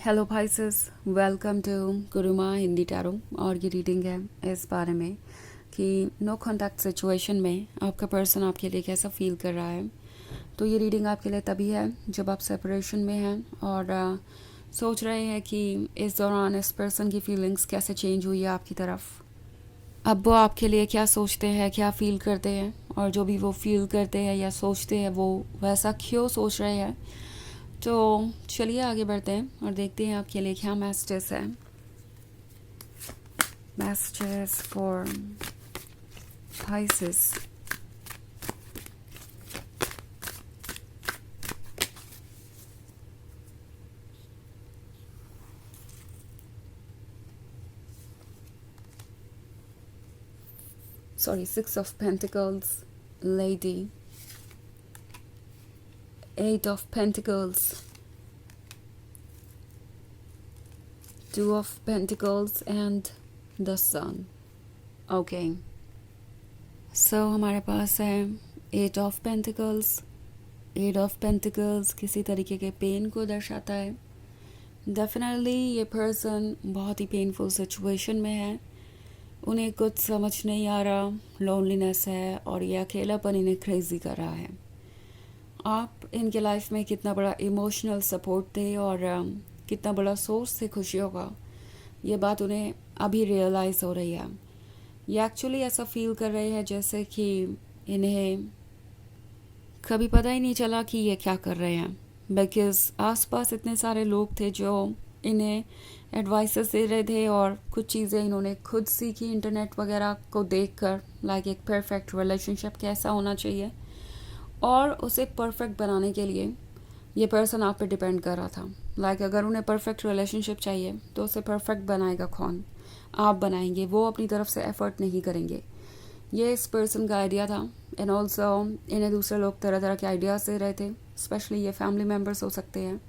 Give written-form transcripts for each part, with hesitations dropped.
Hello भाइसेस, welcome to Guruma Hindi tarot. और ये रीडिंग है इस बारे में कि नो कॉन्टैक्ट सिचुएशन में आपका पर्सन आपके लिए कैसा फील कर रहा है। तो ये रीडिंग आपके लिए तभी है जब आप सेपरेशन में हैं और सोच रहे हैं कि इस दौरान इस पर्सन की फीलिंग्स कैसे चेंज हुई है आपकी तरफ। अब वो आपके लिए क्या सोचते हैं, क्या फील करते हैं, और जो भी वो फील करते हैं या सोचते हैं वो वैसा क्यों सोच रहे हैं। तो चलिए आगे बढ़ते हैं और देखते हैं आपके लिए क्या मैसेजेस है। Messages for Pisces। Sorry, 6 of Pentacles, Lady, 8 of Pentacles, 2 of Pentacles and the Sun। Okay, so हमारे पास है 8 of Pentacles। 8 of Pentacles किसी तरीके के पेन को दर्शाता है। डेफिनेटली ये पर्सन बहुत ही पेनफुल सिचुएशन में है। उन्हें कुछ समझ नहीं आ रहा, लोनलीनेस है और ये अकेलापन इन्हें क्रेजी कर रहा है। आप इनके लाइफ में कितना बड़ा इमोशनल सपोर्ट थे और कितना बड़ा सोर्स थे खुशियों का, ये बात उन्हें अभी रियलाइज़ हो रही है। ये एक्चुअली ऐसा फील कर रहे हैं जैसे कि इन्हें कभी पता ही नहीं चला कि ये क्या कर रहे हैं, बिकॉज आसपास इतने सारे लोग थे जो इन्हें एडवाइसेस दे रहे थे और कुछ चीज़ें इन्होंने खुद सीखी इंटरनेट वगैरह को देखकर, लाइक एक परफेक्ट रिलेशनशिप कैसा होना चाहिए, और उसे परफेक्ट बनाने के लिए ये पर्सन आप पे डिपेंड कर रहा था। लाइक अगर उन्हें परफेक्ट रिलेशनशिप चाहिए तो उसे परफेक्ट बनाएगा कौन? आप बनाएंगे, वो अपनी तरफ से एफर्ट नहीं करेंगे। ये इस पर्सन का आइडिया था। एंड ऑल्सो इन्हें दूसरे लोग तरह तरह के आइडियाज़ दे रहे थे, स्पेशली ये फैमिली मेम्बर्स हो सकते हैं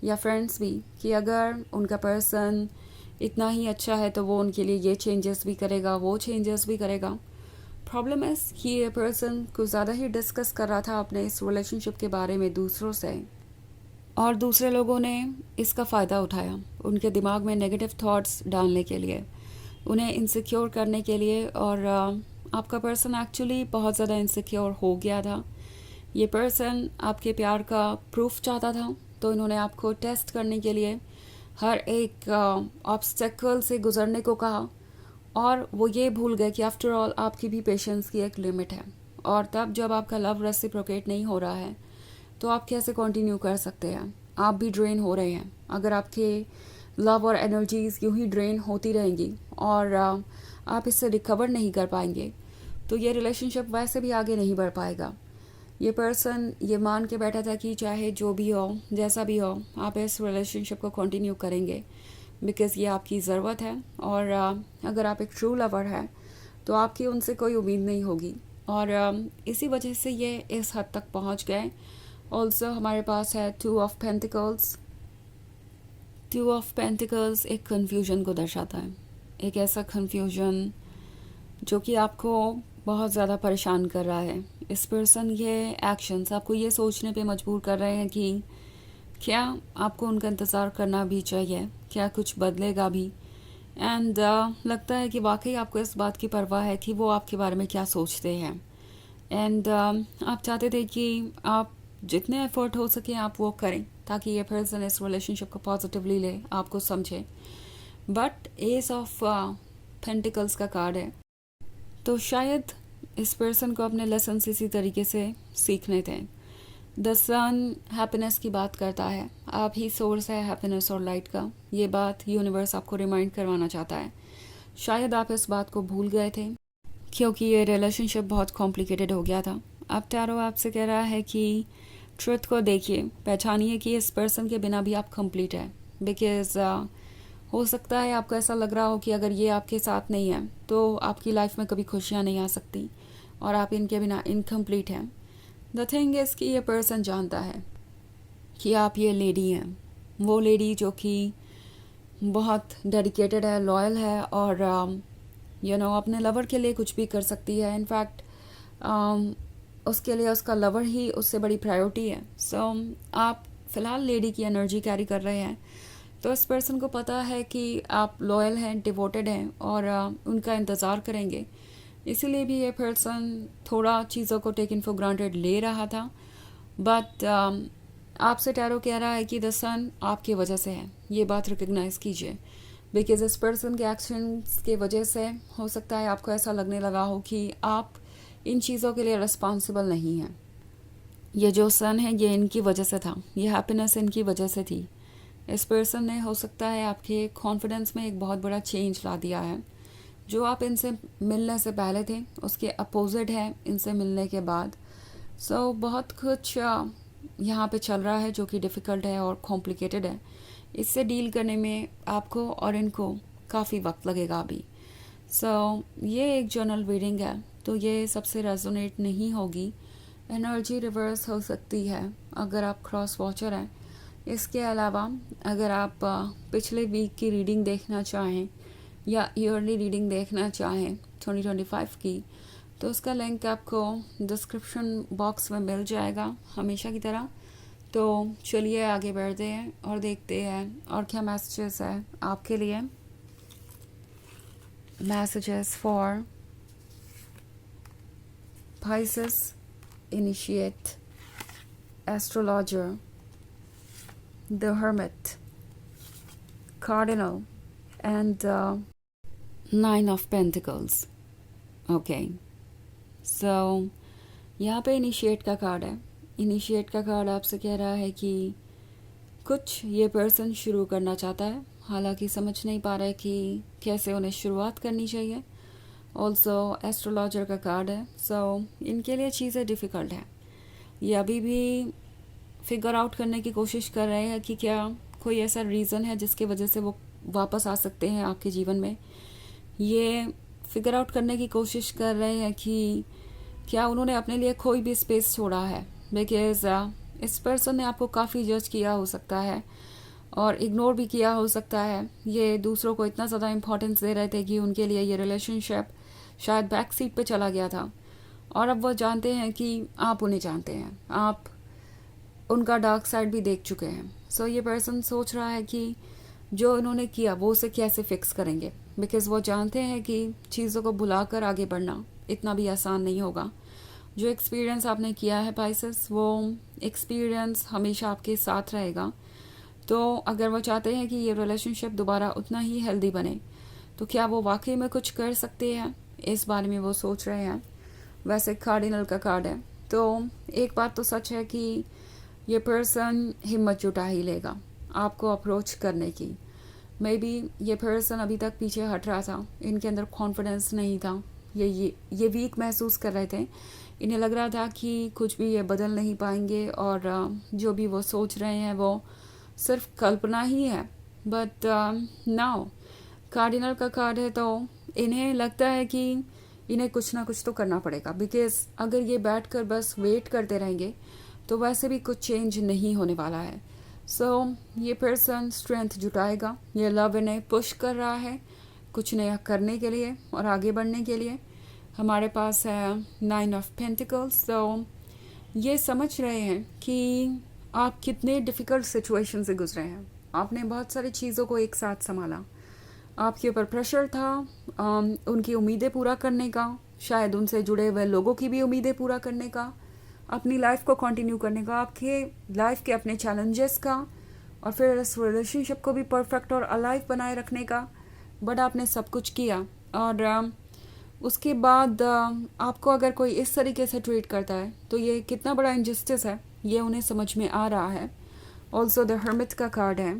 या फ्रेंड्स भी, कि अगर उनका पर्सन इतना ही अच्छा है तो वो उनके लिए ये चेंजेस भी करेगा, वो चेंजेस भी करेगा। प्रॉब्लम है कि ये पर्सन कुछ ज़्यादा ही डिस्कस कर रहा था अपने इस रिलेशनशिप के बारे में दूसरों से, और दूसरे लोगों ने इसका फ़ायदा उठाया उनके दिमाग में नेगेटिव थॉट्स डालने के लिए, उन्हें इनसिक्योर करने के लिए। और आपका पर्सन एक्चुअली बहुत ज़्यादा इनसिक्योर हो गया था। ये पर्सन आपके प्यार का प्रूफ चाहता था, तो इन्होंने आपको टेस्ट करने के लिए हर एक ऑब्स्टेकल से गुजरने को कहा, और वो ये भूल गए कि आफ्टर ऑल आपकी भी पेशेंस की एक लिमिट है। और तब जब आपका लव रेसिप्रोकेट नहीं हो रहा है तो आप कैसे कंटिन्यू कर सकते हैं? आप भी ड्रेन हो रहे हैं। अगर आपके लव और एनर्जीज यूं ही ड्रेन होती रहेंगी और आप इससे रिकवर नहीं कर पाएंगे तो ये रिलेशनशिप वैसे भी आगे नहीं बढ़ पाएगा। ये पर्सन ये मान के बैठा था कि चाहे जो भी हो, जैसा भी हो, आप इस रिलेशनशिप को कंटिन्यू करेंगे बिकॉज़ ये आपकी ज़रूरत है। और अगर आप एक ट्रू लवर है तो आपकी उनसे कोई उम्मीद नहीं होगी, और इसी वजह से ये इस हद तक पहुंच गए। ऑल्सो हमारे पास है 2 of Pentacles। 2 of Pentacles एक कन्फ्यूजन को दर्शाता है, एक ऐसा कन्फ्यूजन जो कि आपको बहुत ज़्यादा परेशान कर रहा है। इस पर्सन ये एक्शंस आपको ये सोचने पे मजबूर कर रहे हैं कि क्या आपको उनका इंतज़ार करना भी चाहिए, क्या कुछ बदलेगा भी। एंड लगता है कि वाकई आपको इस बात की परवाह है कि वो आपके बारे में क्या सोचते हैं। एंड आप चाहते थे कि आप जितने एफर्ट हो सके आप वो करें ताकि ये पर्सन इस रिलेशनशिप को पॉजिटिवली ले, आपको समझे। बट एस ऑफ पेंटिकल्स का कार्ड है, तो शायद इस पर्सन को अपने लेसन इसी तरीके से सीखने थे। द सन हैप्पीनेस की बात करता है, आप ही सोर्स है हैप्पीनेस और लाइट का। ये बात यूनिवर्स आपको रिमाइंड करवाना चाहता है। शायद आप इस बात को भूल गए थे क्योंकि ये रिलेशनशिप बहुत कॉम्प्लिकेटेड हो गया था। अब टैरो आपसे कह रहा है कि ट्रुथ को देखिए, पहचानिए कि इस पर्सन के बिना भी आप कंप्लीट है। बिकॉज हो सकता है आपको ऐसा लग रहा हो कि अगर ये आपके साथ नहीं है तो आपकी लाइफ में कभी खुशियाँ नहीं आ सकती और आप इनके बिना इनकम्प्लीट हैं। द थिंग इज़ कि ये पर्सन जानता है कि आप ये लेडी हैं, वो लेडी जो कि बहुत डेडिकेटेड है, लॉयल है और अपने लवर के लिए कुछ भी कर सकती है। इनफैक्ट उसके लिए उसका लवर ही उससे बड़ी प्रायोरिटी है। सो आप फ़िलहाल लेडी की एनर्जी कैरी कर रहे हैं तो इस पर्सन को पता है कि आप लॉयल हैं, डिवोटेड हैं और उनका इंतज़ार करेंगे। इसीलिए भी ये पर्सन थोड़ा चीज़ों को टेकन फॉर ग्रांटेड ले रहा था। बट आपसे टैरो कह रहा है कि द सन आपकी वजह से है, ये बात रिकग्नाइज़ कीजिए। बिकॉज इस पर्सन के एक्शंस के वजह से हो सकता है आपको ऐसा लगने लगा हो कि आप इन चीज़ों के लिए रिस्पॉन्सिबल नहीं हैं। ये जो सन है ये इनकी वजह से था, ये हैप्पीनेस इनकी वजह से थी। इस पर्सन ने हो सकता है आपके कॉन्फिडेंस में एक बहुत बड़ा चेंज ला दिया है। जो आप इनसे मिलने से पहले थे उसके अपोजिट है इनसे मिलने के बाद। सो बहुत कुछ यहाँ पे चल रहा है जो कि डिफ़िकल्ट है और कॉम्प्लिकेटेड है। इससे डील करने में आपको और इनको काफ़ी वक्त लगेगा अभी। ये एक जर्नल रीडिंग है, तो ये सबसे रेजोनेट नहीं होगी। एनर्जी रिवर्स हो सकती है अगर आप क्रॉस वॉचर हैं। इसके अलावा अगर आप पिछले वीक की रीडिंग देखना चाहें या ईयरली रीडिंग देखना चाहें 2025 की, तो उसका लिंक आपको डिस्क्रिप्शन बॉक्स में मिल जाएगा हमेशा की तरह। तो चलिए आगे बढ़ते हैं और देखते हैं और क्या मैसेजेस है आपके लिए। Messages for Pisces, Initiate, Astrologer, The Hermit, Cardinal, and Nine of Pentacles. Okay. So, यहाँ पे इनिशिएट का कार्ड है। इनिशिएट का कार्ड आपसे कह रहा है कि कुछ ये पर्सन शुरू करना चाहता है, हालांकि समझ नहीं पा रहा है कि कैसे उन्हें शुरुआत करनी चाहिए। ऑल्सो एस्ट्रोलॉजर का कार्ड है। इनके लिए चीज़ें डिफ़िकल्ट है। ये अभी भी फिगर आउट करने की कोशिश कर रहे हैं कि क्या कोई ऐसा रीज़न है जिसकी वजह से वो वापस आ सकते हैं आपके जीवन में। ये फिगर आउट करने की कोशिश कर रहे हैं कि क्या उन्होंने अपने लिए कोई भी स्पेस छोड़ा है। बिकॉज इस पर्सन ने आपको काफ़ी जज किया हो सकता है और इग्नोर भी किया हो सकता है। ये दूसरों को इतना ज़्यादा इम्पोर्टेंस दे रहे थे कि उनके लिए ये रिलेशनशिप शायद बैक सीट पे चला गया था। और अब वो जानते हैं कि आप उन्हें जानते हैं, आप उनका डार्क साइड भी देख चुके हैं। ये पर्सन सोच रहा है कि जो इन्होंने किया वो उसे कैसे फिक्स करेंगे। बिकॉज़ वो जानते हैं कि चीज़ों को भुलाकर आगे बढ़ना इतना भी आसान नहीं होगा। जो एक्सपीरियंस आपने किया है पाइसेस, वो एक्सपीरियंस हमेशा आपके साथ रहेगा। तो अगर वो चाहते हैं कि ये रिलेशनशिप दोबारा उतना ही हेल्दी बने, तो क्या वो वाकई में कुछ कर सकते हैं, इस बारे में वो सोच रहे हैं। वैसे कार्डिनल का कार्ड है, तो एक बात तो सच है कि ये पर्सन हिम्मत जुटा ही लेगा आपको अप्रोच करने की। मे बी ये पर्सन अभी तक पीछे हट रहा था, इनके अंदर कॉन्फिडेंस नहीं था, ये वीक महसूस कर रहे थे। इन्हें लग रहा था कि कुछ भी ये बदल नहीं पाएंगे और जो भी वो सोच रहे हैं वो सिर्फ कल्पना ही है। बट नाउ कार्डिनल का कार्ड है, तो इन्हें लगता है कि इन्हें कुछ ना कुछ तो करना पड़ेगा। बिकॉज अगर ये बैठकर बस वेट करते रहेंगे तो वैसे भी कुछ चेंज नहीं होने वाला है। ये पर्सन स्ट्रेंथ जुटाएगा। ये लव इन्हें पुश कर रहा है कुछ नया करने के लिए और आगे बढ़ने के लिए। हमारे पास है 9 ऑफ पेंटिकल्स। ये समझ रहे हैं कि आप कितने डिफ़िकल्ट सिचुएशन से गुजरे हैं। आपने बहुत सारी चीज़ों को एक साथ संभाला। आपके ऊपर प्रेशर था उनकी उम्मीदें पूरा करने का, शायद उनसे जुड़े हुए लोगों की भी उम्मीदें पूरा करने का, अपनी लाइफ को कंटिन्यू करने का, आपके लाइफ के अपने चैलेंजेस का, और फिर इस रिलेशनशिप को भी परफेक्ट और अलाइव बनाए रखने का। बट आपने सब कुछ किया और उसके बाद आपको अगर कोई इस तरीके से ट्रीट करता है तो ये कितना बड़ा इनजस्टिस है, ये उन्हें समझ में आ रहा है। ऑल्सो द हर्मिट का कार्ड है।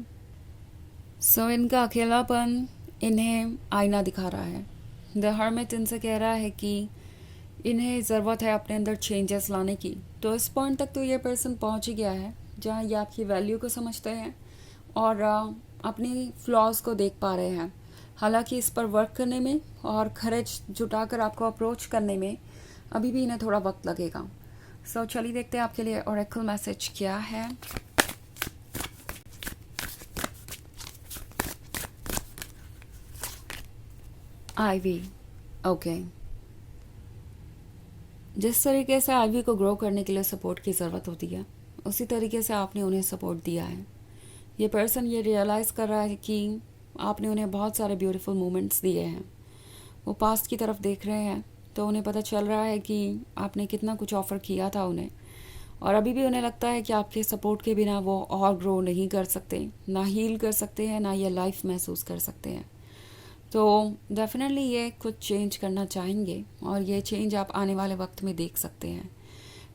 इनका अकेलापन इन्हें आईना दिखा रहा है। द हर्मिट इनसे कह रहा है कि इन्हें ज़रूरत है अपने अंदर चेंजेस लाने की। तो इस पॉइंट तक तो ये पर्सन पहुंच ही गया है जहां ये आपकी वैल्यू को समझते हैं और अपनी फ्लॉज को देख पा रहे हैं। हालांकि इस पर वर्क करने में और करेज जुटाकर आपको अप्रोच करने में अभी भी इन्हें थोड़ा वक्त लगेगा। चलिए देखते हैं आपके लिए ओरेकल मैसेज क्या है। IV, okay. जिस तरीके से आईवी को ग्रो करने के लिए सपोर्ट की ज़रूरत होती है, उसी तरीके से आपने उन्हें सपोर्ट दिया है। ये पर्सन ये रियलाइज़ कर रहा है कि आपने उन्हें बहुत सारे ब्यूटीफुल मोमेंट्स दिए हैं। वो पास्ट की तरफ देख रहे हैं, तो उन्हें पता चल रहा है कि आपने कितना कुछ ऑफ़र किया था उन्हें, और अभी भी उन्हें लगता है कि आपके सपोर्ट के बिना वो और ग्रो नहीं कर सकते, ना हील कर सकते हैं, ना ये लाइफ महसूस कर सकते हैं। तो डेफिनेटली ये कुछ चेंज करना चाहेंगे, और ये चेंज आप आने वाले वक्त में देख सकते हैं।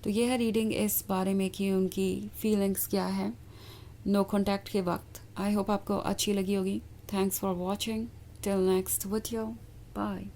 तो ये है रीडिंग इस बारे में कि उनकी फीलिंग्स क्या है नो कॉन्टैक्ट के वक्त। आई होप आपको अच्छी लगी होगी। Thanks for watching. Till next video, bye.